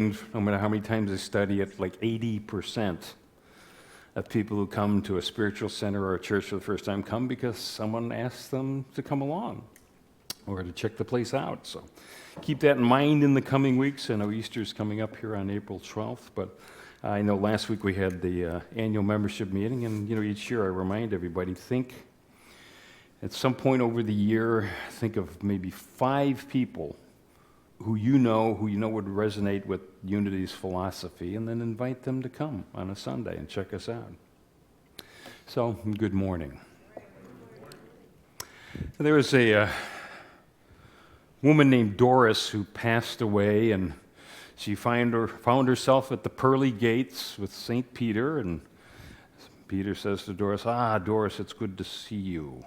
no matter how many times I study it, like 80% of people who come to a spiritual center or a church for the first time come because someone asked them to come along or to check the place out. So keep that in mind in the coming weeks. I know Easter's coming up here on April 12th, but I know last week we had the annual membership meeting, and each year I remind everybody, think at some point over the year, think of maybe 5 people who you know would resonate with Unity's philosophy, and then invite them to come on a Sunday and check us out. So, good morning. There was a woman named Doris who passed away, and she found herself at the pearly gates with St. Peter, and Peter says to Doris, Doris, it's good to see you.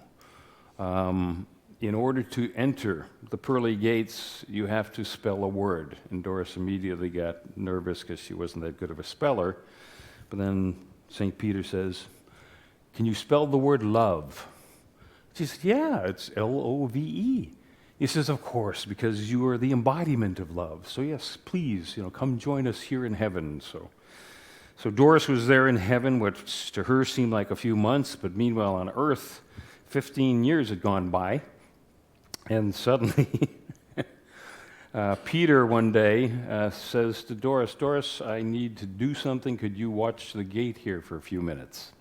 In order to enter the pearly gates, you have to spell a word. And Doris immediately got nervous because she wasn't that good of a speller. But then St. Peter says, can you spell the word love? She said, yeah, it's L-O-V-E. He says, of course, because you are the embodiment of love. So yes, please, come join us here in heaven. So Doris was there in heaven, which to her seemed like a few months, but meanwhile on earth, 15 years had gone by. And suddenly, Peter one day says to Doris, Doris, I need to do something. Could you watch the gate here for a few minutes?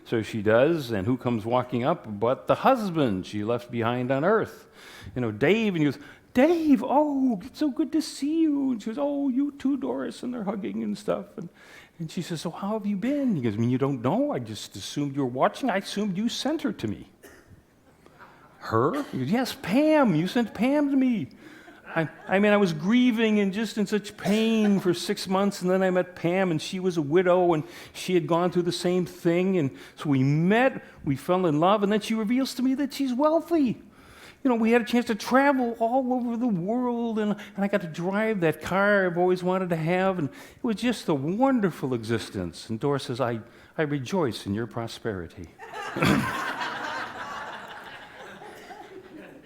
So she does, and who comes walking up but the husband she left behind on earth? Dave, and he goes, Dave, oh, it's so good to see you. And she goes, oh, you too, Doris, and they're hugging and stuff. And she says, so how have you been? He goes, you don't know? I just assumed you were watching. I assumed you sent her to me. Her? He goes, yes, Pam. You sent Pam to me. I was grieving and just in such pain for 6 months, and then I met Pam, and she was a widow, and she had gone through the same thing, and so we met, we fell in love, and then she reveals to me that she's wealthy. We had a chance to travel all over the world, and I got to drive that car I've always wanted to have, and it was just a wonderful existence. And Doris says, I rejoice in your prosperity.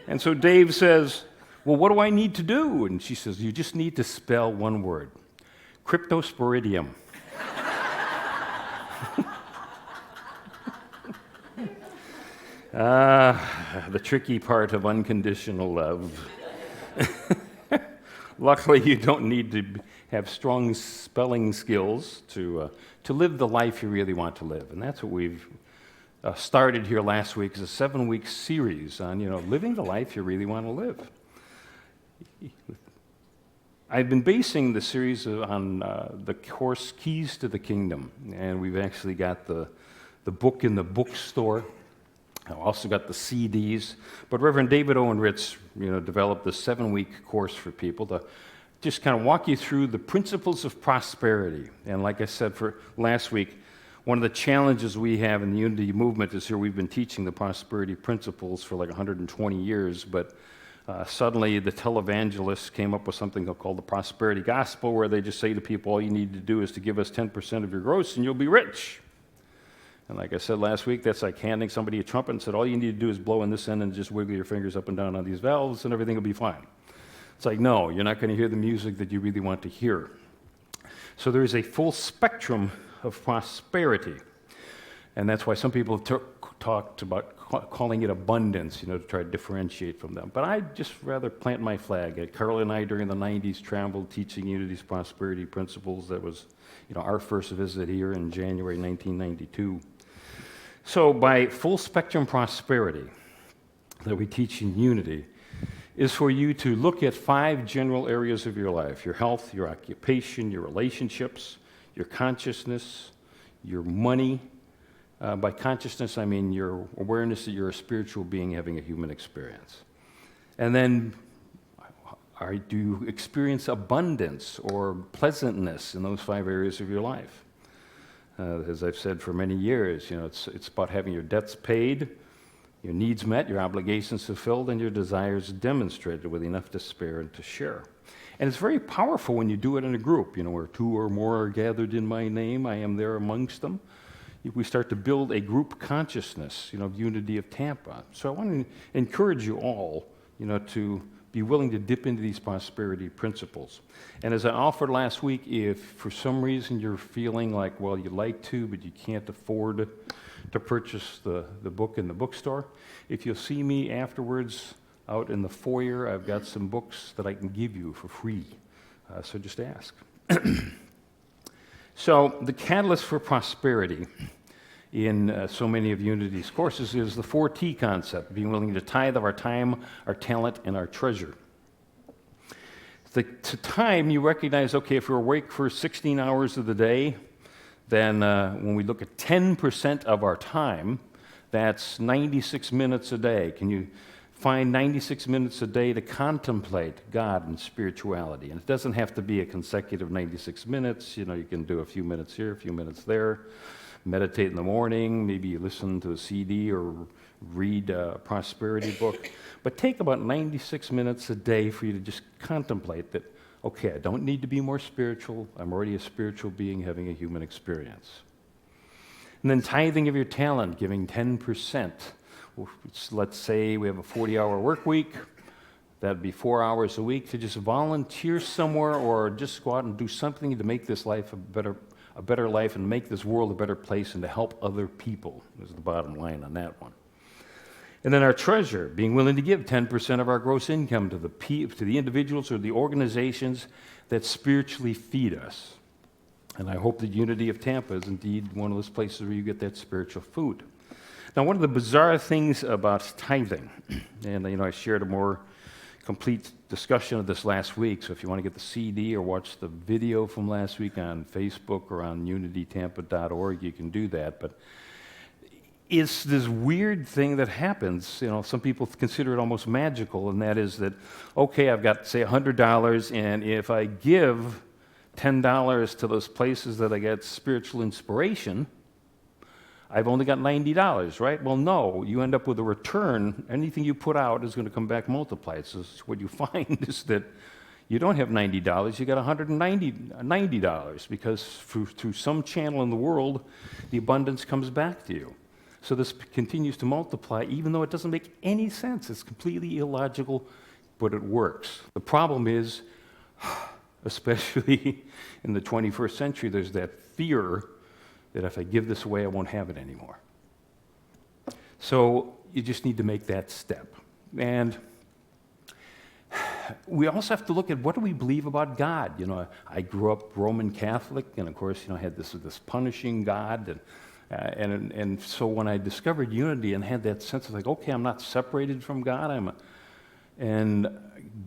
And so Dave says, well, what do I need to do? And she says, you just need to spell one word, cryptosporidium. The tricky part of unconditional love. Luckily, you don't need to have strong spelling skills to live the life you really want to live. And that's what we've started here last week, is a 7-week series on, living the life you really want to live. I've been basing the series on the course Keys to the Kingdom, and we've actually got the book in the bookstore. I've also got the CDs, but Reverend David Owen Ritz, developed this 7-week course for people to just kind of walk you through the principles of prosperity. And like I said for last week, one of the challenges we have in the Unity movement is here we've been teaching the prosperity principles for like 120 years, but suddenly the televangelists came up with something called the prosperity gospel, where they just say to people, all you need to do is to give us 10% of your gross and you'll be rich. And like I said last week, that's like handing somebody a trumpet and said, all you need to do is blow in this end and just wiggle your fingers up and down on these valves and everything will be fine. It's like, no, you're not going to hear the music that you really want to hear. So there is a full spectrum of prosperity. And that's why some people have talked about calling it abundance, to try to differentiate from them. But I just rather plant my flag. Carl and I, during the 90s, traveled teaching Unity's prosperity principles. That was, our first visit here in January 1992. So by full spectrum prosperity that we teach in Unity is for you to look at 5 general areas of your life: your health, your occupation, your relationships, your consciousness, your money. By consciousness, I mean your awareness that you're a spiritual being having a human experience. And then, do you experience abundance or pleasantness in those 5 areas of your life? As I've said for many years, it's about having your debts paid, your needs met, your obligations fulfilled, and your desires demonstrated with enough to spare and to share. And it's very powerful when you do it in a group, where 2 or more are gathered in my name, I am there amongst them. We start to build a group consciousness, of Unity of Tampa. So I want to encourage you all, to be willing to dip into these prosperity principles. And as I offered last week, if for some reason you're feeling like, well, you'd like to, but you can't afford to purchase the book in the bookstore, if you'll see me afterwards out in the foyer, I've got some books that I can give you for free. So just ask. So the catalyst for prosperity in so many of Unity's courses is the 4T concept, being willing to tithe of our time, our talent, and our treasure. To time, you recognize, okay, if we're awake for 16 hours of the day, then when we look at 10% of our time, that's 96 minutes a day. Can you find 96 minutes a day to contemplate God and spirituality? And it doesn't have to be a consecutive 96 minutes. You know, you can do a few minutes here, a few minutes there. Meditate in the morning, maybe you listen to a CD or read a prosperity book. But take about 96 minutes a day for you to just contemplate that, okay, I don't need to be more spiritual. I'm already a spiritual being having a human experience. And then tithing of your talent, giving 10%. Let's say we have a 40-hour work week. That'd be 4 hours a week to just volunteer somewhere or just go out and do something to make this life a better life and make this world a better place and to help other people is the bottom line on that one. And then our treasure, being willing to give 10% of our gross income to the individuals or the organizations that spiritually feed us. And I hope that Unity of Tampa is indeed one of those places where you get that spiritual food. Now, one of the bizarre things about tithing, and I shared a more complete discussion of this last week, so if you want to get the CD or watch the video from last week on Facebook or on unitytampa.org, you can do that. But it's this weird thing that happens. Some people consider it almost magical, and that is that, okay, I've got, say, $100, and if I give $10 to those places that I get spiritual inspiration, I've only got $90, right? Well, no, you end up with a return. Anything you put out is going to come back multiplied. So what you find is that you don't have $90, you got $190 because through some channel in the world, the abundance comes back to you. So this continues to multiply, even though it doesn't make any sense. It's completely illogical, but it works. The problem is, especially in the 21st century, there's that fear that if I give this away, I won't have it anymore. So you just need to make that step. And we also have to look at what do we believe about God. I grew up Roman Catholic, and of course, I had this punishing God. And so when I discovered Unity and had that sense of like, okay, I'm not separated from God, and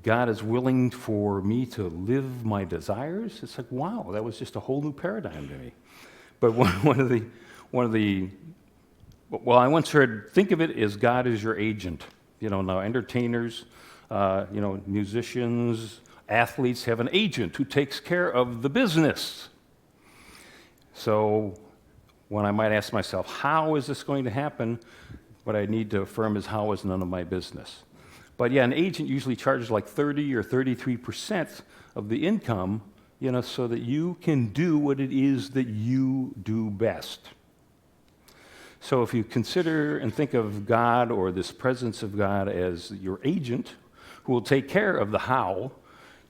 God is willing for me to live my desires, it's like, wow, that was just a whole new paradigm to me. But one of the I once heard, think of it as God is your agent. Now entertainers, musicians, athletes have an agent who takes care of the business. So when I might ask myself, how is this going to happen? What I need to affirm is how is none of my business. But yeah, an agent usually charges like 30 or 33% of the income, so that you can do what it is that you do best. So if you consider and think of God or this presence of God as your agent who will take care of the how,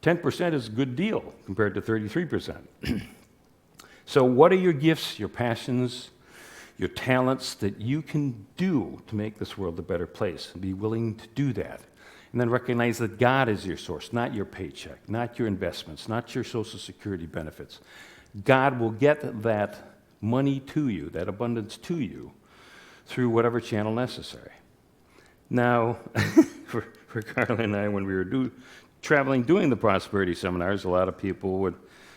10% is a good deal compared to 33%. So what are your gifts, your passions, your talents that you can do to make this world a better place? And be willing to do that. And then recognize that God is your source, not your paycheck, not your investments, not your Social Security benefits. God will get that money to you, that abundance to you, through whatever channel necessary. Now, for Carla and I, when we were traveling doing the prosperity seminars, a lot of people would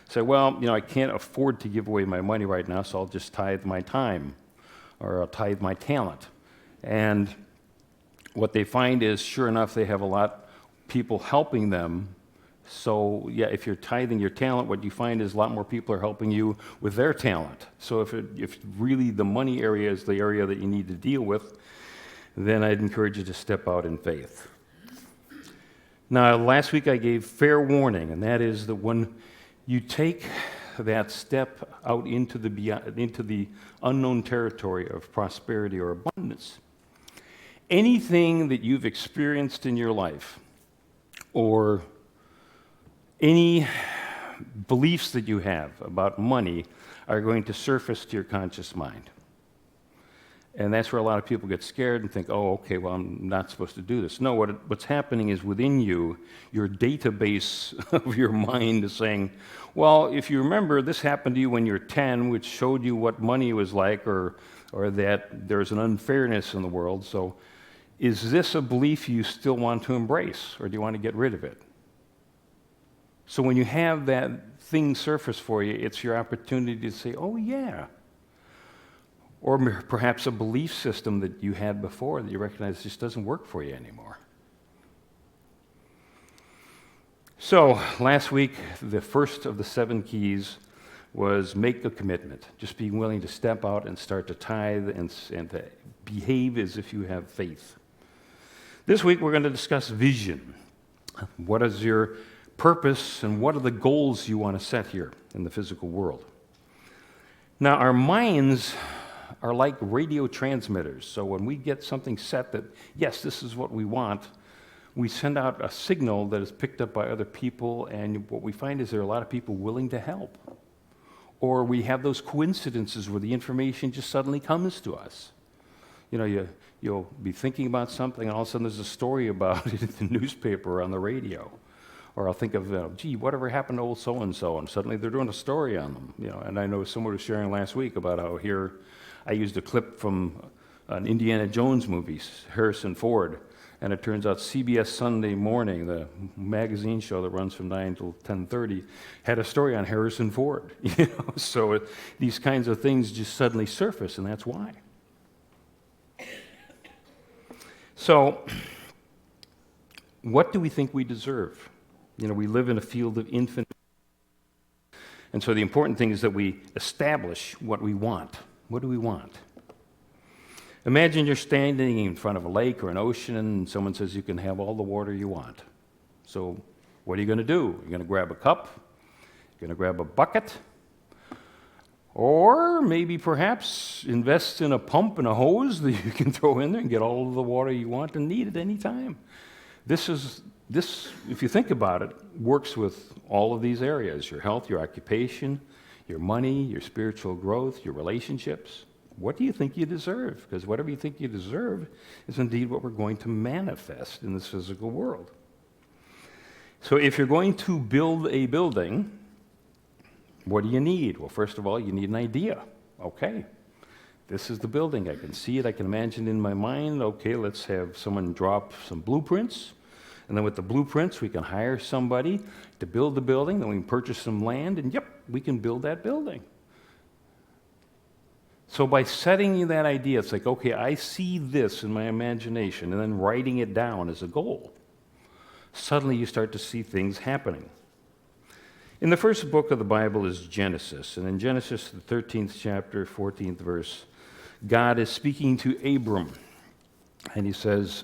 say, well, I can't afford to give away my money right now, so I'll just tithe my time, or I'll tithe my talent. And what they find is, sure enough, they have a lot of people helping them. So, yeah, if you're tithing your talent, what you find is a lot more people are helping you with their talent. So if really the money area is the area that you need to deal with, then I'd encourage you to step out in faith. Now, last week I gave fair warning, and that is that when you take that step out into the unknown territory of prosperity or abundance, anything that you've experienced in your life, or any beliefs that you have about money are going to surface to your conscious mind. And that's where a lot of people get scared and think, oh, okay, well, I'm not supposed to do this. No, what's happening is within you, your database of your mind is saying, well, if you remember, this happened to you when you're 10, which showed you what money was like, or that there's an unfairness in the world. So is this a belief you still want to embrace, or do you want to get rid of it? So when you have that thing surface for you, it's your opportunity to say, oh, yeah. Or perhaps a belief system that you had before that you recognize just doesn't work for you anymore. So last week, the first of the 7 keys was make a commitment. Just being willing to step out and start to tithe and to behave as if you have faith. This week, we're going to discuss vision. What is your purpose and what are the goals you want to set here in the physical world? Now, our minds are like radio transmitters. So when we get something set that, yes, this is what we want, we send out a signal that is picked up by other people, and what we find is there are a lot of people willing to help. Or we have those coincidences where the information just suddenly comes to us. You know, you'll be thinking about something, and all of a sudden there's a story about it in the newspaper or on the radio. Or I'll think of, gee, whatever happened to old so-and-so, and suddenly they're doing a story on them. You know, and I know someone was sharing last week about how here I used a clip from an Indiana Jones movie, Harrison Ford, and it turns out CBS Sunday Morning, the magazine show that runs from 9 till 10:30, had a story on Harrison Ford. You know, so these kinds of things just suddenly surface, and that's why. So, what do we think we deserve? You know, we live in a field of infinite. And so the important thing is that we establish what we want. What do we want? Imagine you're standing in front of a lake or an ocean and someone says you can have all the water you want. So what are you going to do? You're going to grab a cup? You're going to grab a bucket? Or maybe perhaps invest in a pump and a hose that you can throw in there and get all of the water you want and need at any time. This, if you think about it, works with all of these areas: your health, your occupation, your money, your spiritual growth, your relationships. What do you think you deserve? Because whatever you think you deserve is indeed what we're going to manifest in this physical world. So if you're going to build a building, what do you need? Well, first of all, you need an idea. Okay, this is the building. I can see it. I can imagine it in my mind. Okay, let's have someone draw up some blueprints. And then with the blueprints, we can hire somebody to build the building. Then we can purchase some land, and yep, we can build that building. So by setting that idea, it's like, okay, I see this in my imagination, and then writing it down as a goal. Suddenly you start to see things happening. In the first book of the Bible is Genesis, and in Genesis, the 13th chapter, 14th verse, God is speaking to Abram, and he says,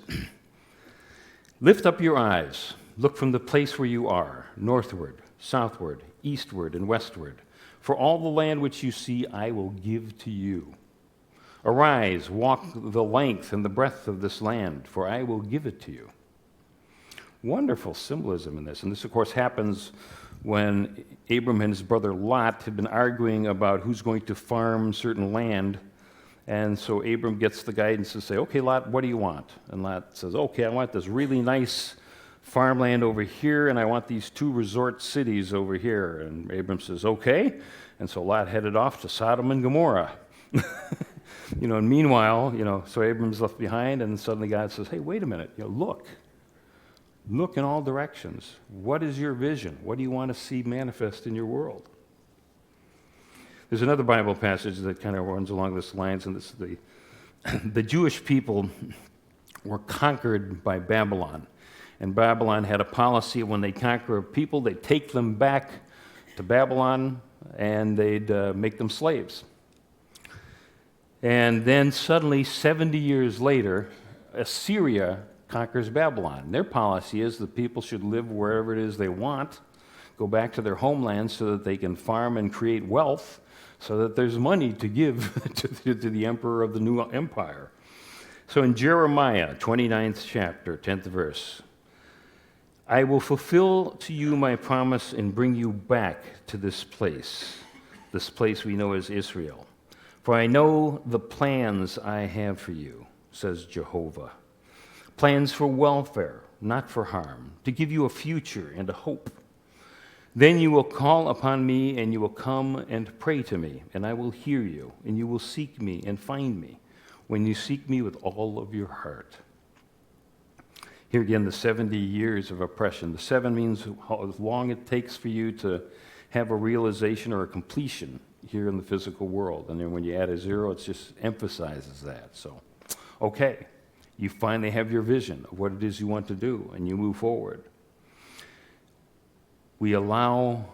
"Lift up your eyes, look from the place where you are, northward, southward, eastward, and westward. For all the land which you see, I will give to you. Arise, walk the length and the breadth of this land, for I will give it to you." Wonderful symbolism in this. And this, of course, happens when Abram and his brother Lot had been arguing about who's going to farm certain land. And so Abram gets the guidance to say, okay, Lot, what do you want? And Lot says, okay, I want this really nice farmland over here, and I want these 2 resort cities over here. And Abram says, okay. And so Lot headed off to Sodom and Gomorrah. And meanwhile, so Abram's left behind, and suddenly God says, hey, wait a minute, look in all directions. What is your vision? What do you want to see manifest in your world? There's another Bible passage that kind of runs along this lines, and this is the Jewish people were conquered by Babylon. And Babylon had a policy when they conquer a people, they'd take them back to Babylon and they'd make them slaves. And then suddenly, 70 years later, Assyria conquers Babylon. Their policy is that people should live wherever it is they want, go back to their homeland so that they can farm and create wealth, so that there's money to give to the emperor of the new empire. So in Jeremiah, 29th chapter, 10th verse, I will fulfill to you my promise and bring you back to this place we know as Israel. For I know the plans I have for you, says Jehovah. Plans for welfare, not for harm, to give you a future and a hope. Then you will call upon me, and you will come and pray to me, and I will hear you, and you will seek me and find me when you seek me with all of your heart. Here again, the 70 years of oppression. The 7 means how long it takes for you to have a realization or a completion here in the physical world. And then when you add a 0, it just emphasizes that. So, okay, you finally have your vision of what it is you want to do, and you move forward. We allow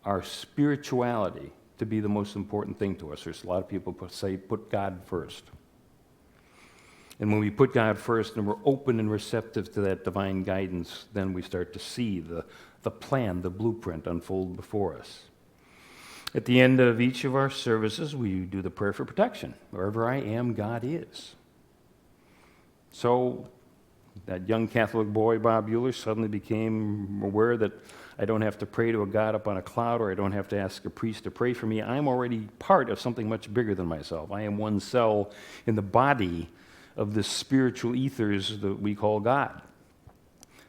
our spirituality to be the most important thing to us. There's a lot of people say, put God first. And when we put God first and we're open and receptive to that divine guidance, then we start to see the plan, the blueprint unfold before us. At the end of each of our services, we do the prayer for protection. Wherever I am, God is. So that young Catholic boy, Bob Euler, suddenly became aware that I don't have to pray to a God up on a cloud, or I don't have to ask a priest to pray for me. I'm already part of something much bigger than myself. I am one cell in the body of this spiritual ethers that we call God.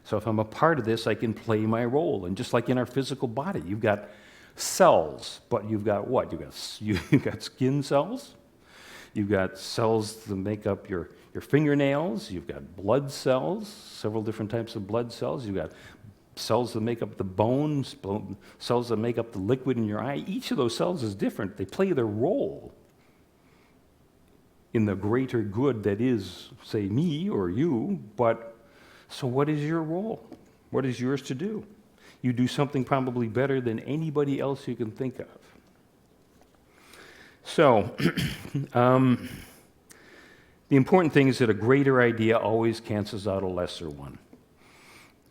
So if I'm a part of this, I can play my role. And just like in our physical body, you've got cells, but you've got what? You've got skin cells. You've got cells that make up your fingernails. You've got blood cells, several different types of blood cells. You've got cells that make up the bones, cells that make up the liquid in your eye. Each of those cells is different. They play their role in the greater good that is, say, me or you. But so what is your role? What is yours to do? You do something probably better than anybody else you can think of. So, the important thing is that a greater idea always cancels out a lesser one.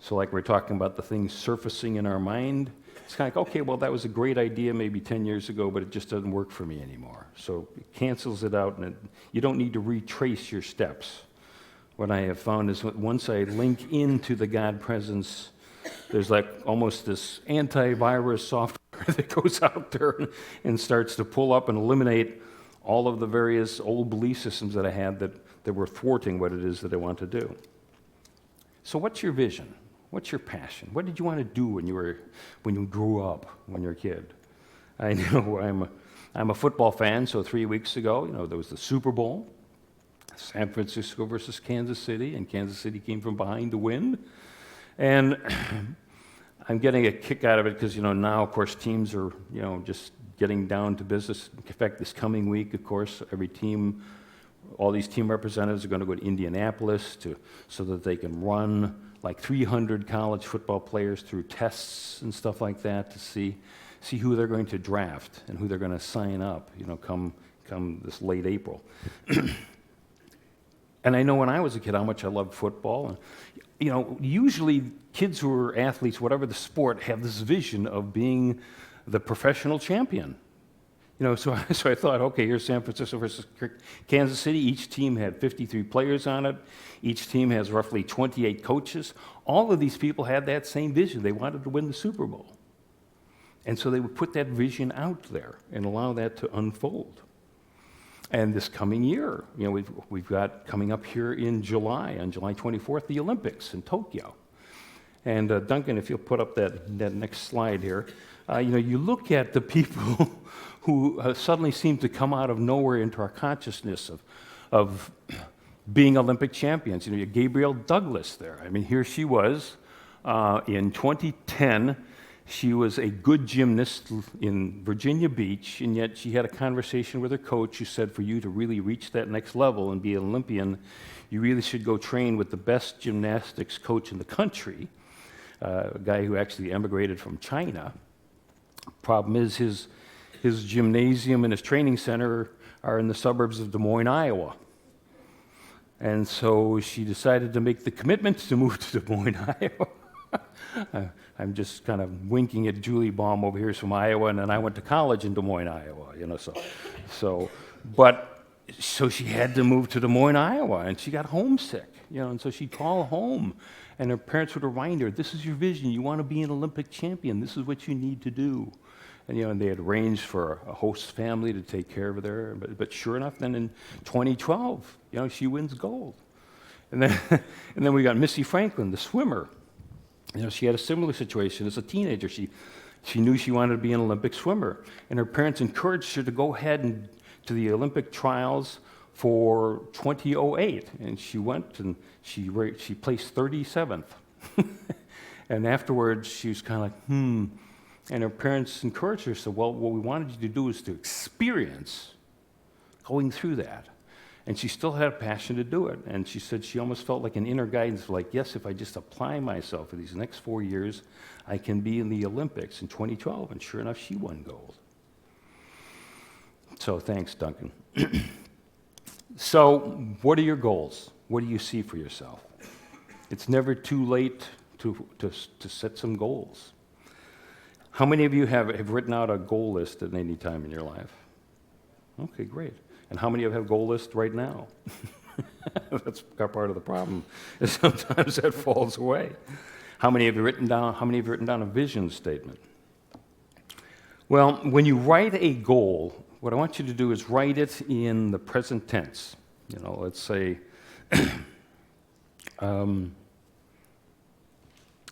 So like we're talking about the things surfacing in our mind, it's kind of like, okay, well, that was a great idea maybe 10 years ago, but it just doesn't work for me anymore. So it cancels it out, and you don't need to retrace your steps. What I have found is once I link into the God presence, there's like almost this antivirus software that goes out there and starts to pull up and eliminate all of the various old belief systems that I had that were thwarting what it is that I want to do. So what's your vision? What's your passion? What did you want to do when you grew up, when you were a kid? I know I'm a football fan, so 3 weeks ago, there was the Super Bowl, San Francisco versus Kansas City, and Kansas City came from behind to win. And I'm getting a kick out of it because, now, of course, teams are, just getting down to business. In fact, this coming week, of course, all these team representatives are going to go to Indianapolis so that they can run like 300 college football players through tests and stuff like that to see who they're going to draft and who they're going to sign up, come this late April. And I know when I was a kid how much I loved football. And, usually kids who are athletes, whatever the sport, have this vision of being the professional champion. So I thought, okay, here's San Francisco versus Kansas City. Each team had 53 players on it. Each team has roughly 28 coaches. All of these people had that same vision. They wanted to win the Super Bowl. And so they would put that vision out there and allow that to unfold. And this coming year, we've got coming up here in July, on July 24th, the Olympics in Tokyo. And Duncan, if you'll put up that next slide here, you look at the people who suddenly seem to come out of nowhere into our consciousness of being Olympic champions. You have Gabrielle Douglas there. I mean, here she was in 2010. She was a good gymnast in Virginia Beach, and yet she had a conversation with her coach who said, for you to really reach that next level and be an Olympian, you really should go train with the best gymnastics coach in the country, a guy who actually emigrated from China. Problem is his gymnasium and his training center are in the suburbs of Des Moines, Iowa. And so she decided to make the commitment to move to Des Moines, Iowa. I'm just kind of winking at Julie Baum over here from Iowa, and then I went to college in Des Moines, Iowa, But so she had to move to Des Moines, Iowa, and she got homesick, and so she'd call home, and her parents would remind her, this is your vision, you want to be an Olympic champion, this is what you need to do. And, they had arranged for a host family to take care of her, but sure enough, then in 2012, she wins gold. And then, and then we got Missy Franklin, the swimmer. She had a similar situation as a teenager. She knew she wanted to be an Olympic swimmer, and her parents encouraged her to go ahead to the Olympic trials for 2008, and she went and she placed 37th. And afterwards, she was kind of like, And her parents encouraged her, said, well, what we wanted you to do is to experience going through that. And she still had a passion to do it. And she said she almost felt like an inner guidance, like, yes, if I just apply myself for these next 4 years, I can be in the Olympics in 2012. And sure enough, she won gold. So thanks, Duncan. So what are your goals? What do you see for yourself? It's never too late to set some goals. How many of you have written out a goal list at any time in your life? Okay, great. And how many of you have a goal list right now? That's part of the problem, is sometimes that falls away. How many have you written down a vision statement? Well, when you write a goal, what I want you to do is write it in the present tense. Let's say, well,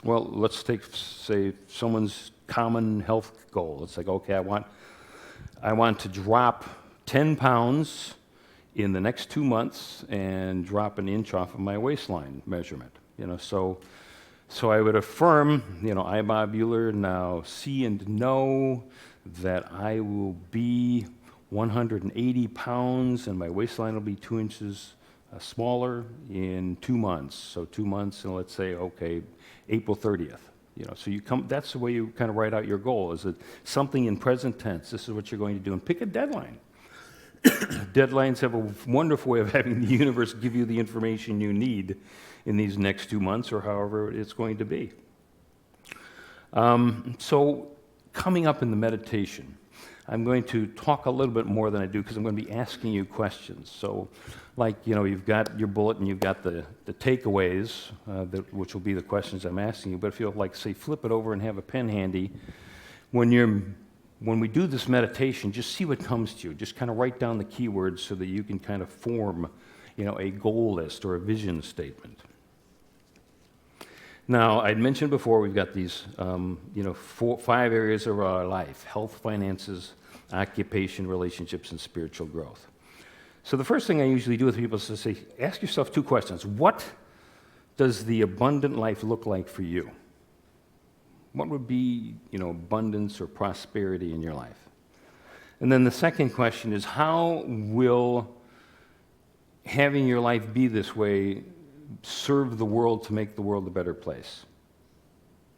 let's say someone's common health goal. It's like, okay, I want to drop 10 pounds in the next 2 months and drop an inch off of my waistline measurement. So I would affirm, I, Bob Euler, now see and know that I will be 180 pounds and my waistline will be 2 inches smaller in 2 months. So 2 months, and let's say, okay, April 30th. So that's the way you kind of write out your goal, is that something in present tense, this is what you're going to do, and pick a deadline. Deadlines have a wonderful way of having the universe give you the information you need in these next 2 months or however it's going to be. So coming up in the meditation, I'm going to talk a little bit more than I do because I'm going to be asking you questions. So you've got your bullet and you've got the takeaways, which will be the questions I'm asking you. But if you'll say flip it over and have a pen handy, when we do this meditation, just see what comes to you. Just kind of write down the keywords so that you can kind of form, a goal list or a vision statement. Now, I'd mentioned before we've got these, 5 areas of our life: health, finances, occupation, relationships, and spiritual growth. So the first thing I usually do with people is to say, ask yourself 2 questions. What does the abundant life look like for you? What would be, abundance or prosperity in your life? And then the second question is, how will having your life be this way serve the world to make the world a better place?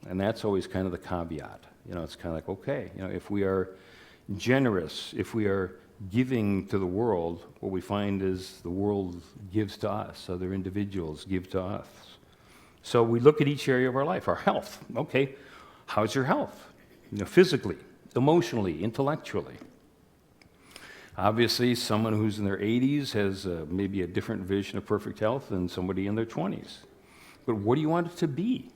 And that's always kind of the caveat. It's kind of like, okay, if we are generous, if we are giving to the world, what we find is the world gives to us, other individuals give to us. So we look at each area of our life. Our health, okay. How's your health? Physically, emotionally, intellectually. Obviously, someone who's in their 80s has maybe a different vision of perfect health than somebody in their 20s. But what do you want it to be?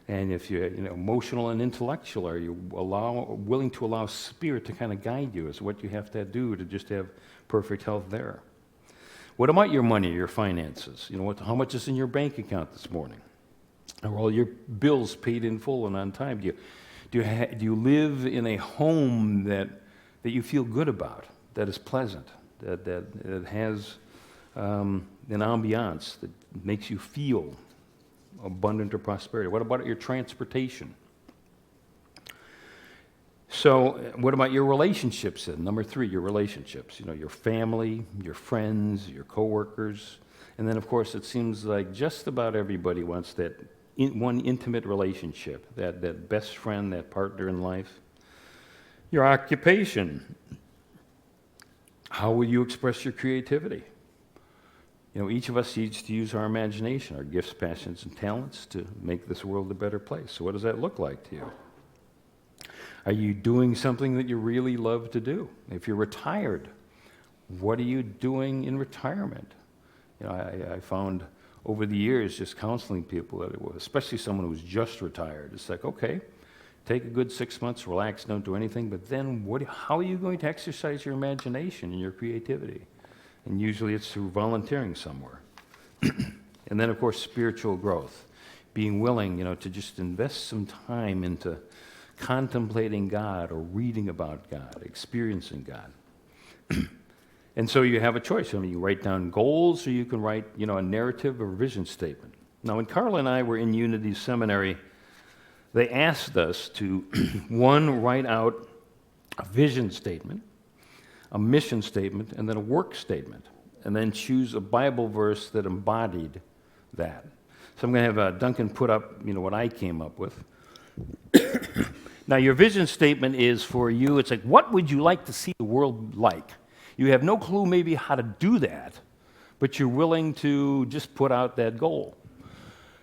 And if you're emotional and intellectual, are you willing to allow spirit to kind of guide you as what you have to do to just have perfect health there? What about your money, your finances? How much is in your bank account this morning? Are all your bills paid in full and on time? Do you live in a home that you feel good about, that is pleasant, that has an ambiance that makes you feel abundant or prosperity? What about your transportation? So what about your relationships then? Number 3, your relationships. Your family, your friends, your coworkers. And then, of course, it seems like just about everybody wants that one intimate relationship, that best friend, that partner in life. Your occupation. How will you express your creativity? Each of us needs to use our imagination, our gifts, passions, and talents to make this world a better place. So what does that look like to you? Are you doing something that you really love to do? If you're retired, What are you doing in retirement? I found over the years just counseling people, especially someone who's just retired. It's like, okay, take a good 6 months, relax, don't do anything, but then how are you going to exercise your imagination and your creativity? And usually it's through volunteering somewhere. And then, of course, spiritual growth. Being willing, to just invest some time into contemplating God or reading about God, experiencing God. And so you have a choice. You write down goals, or you can write, a narrative or vision statement. Now, when Carla and I were in Unity Seminary, they asked us to, one, write out a vision statement, a mission statement, and then a work statement, and then choose a Bible verse that embodied that. So I'm going to have Duncan put up, what I came up with. Now, your vision statement is for you. It's like, what would you like to see the world like? You have no clue maybe how to do that, but you're willing to just put out that goal.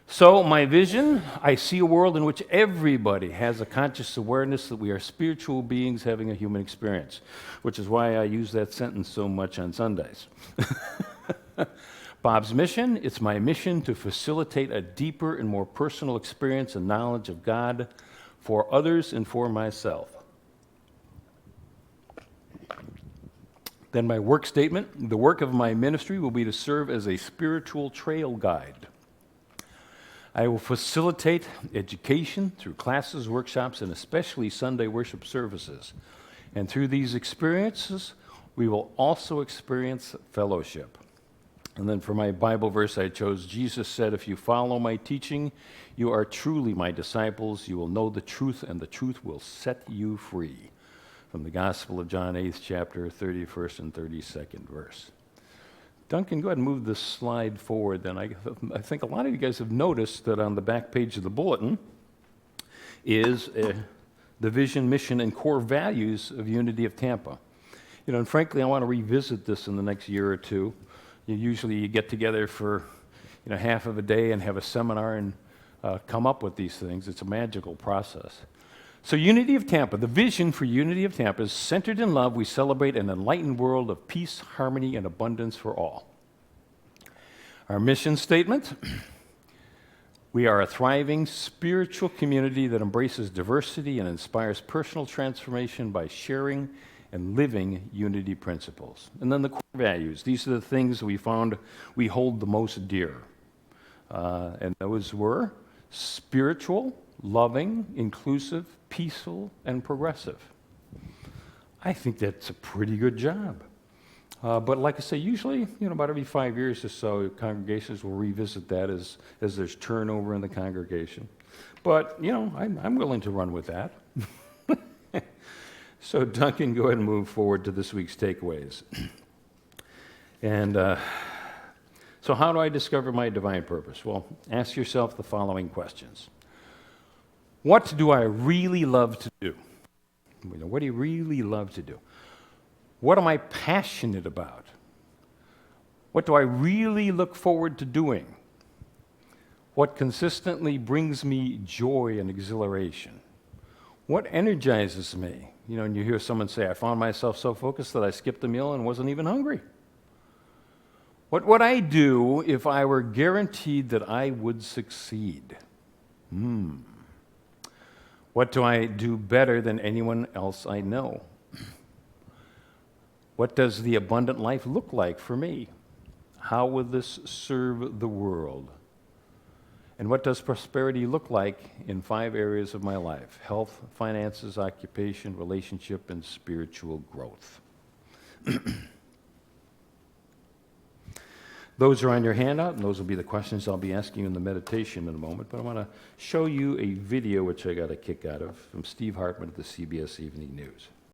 So my vision, I see a world in which everybody has a conscious awareness that we are spiritual beings having a human experience, which is why I use that sentence so much on Sundays. Bob's mission, it's my mission to facilitate a deeper and more personal experience and knowledge of God for others and for myself. Then my work statement, the work of my ministry will be to serve as a spiritual trail guide. I will facilitate education through classes, workshops, and especially Sunday worship services. And through these experiences, we will also experience fellowship. And then for my Bible verse, I chose, Jesus said, if you follow my teaching, you are truly my disciples. You will know the truth, and the truth will set you free. From the Gospel of John, 8th chapter, 31st and 32nd verse. Duncan, go ahead and move this slide forward. Then I think a lot of you guys have noticed that on the back page of the bulletin is the vision, mission, and core values of Unity of Tampa. And frankly, I want to revisit this in the next year or two. Usually you get together for half of a day and have a seminar and come up with these things. It's a magical process. So Unity of Tampa, the vision for Unity of Tampa is centered in love. We celebrate an enlightened world of peace, harmony, and abundance for all. Our mission statement, we are a thriving spiritual community that embraces diversity and inspires personal transformation by sharing and living unity principles. And then the core values, these are the things we found we hold the most dear. And those were spiritual, loving, inclusive, peaceful, and progressive. I think that's a pretty good job. But like I say, usually, about every 5 years or so, congregations will revisit that as there's turnover in the congregation. But, I'm willing to run with that. So Duncan, go ahead and move forward to this week's takeaways. And so how do I discover my divine purpose? Well, ask yourself the following questions. What do I really love to do? What do you really love to do? What am I passionate about? What do I really look forward to doing? What consistently brings me joy and exhilaration? What energizes me? And you hear someone say, I found myself so focused that I skipped a meal and wasn't even hungry. What would I do if I were guaranteed that I would succeed? What do I do better than anyone else I know? What does the abundant life look like for me? How will this serve the world? And what does prosperity look like in 5 areas of my life? Health, finances, occupation, relationship, and spiritual growth. Those are on your handout, and those will be the questions I'll be asking you in the meditation in a moment. But I want to show you a video which I got a kick out of from Steve Hartman at the CBS Evening News.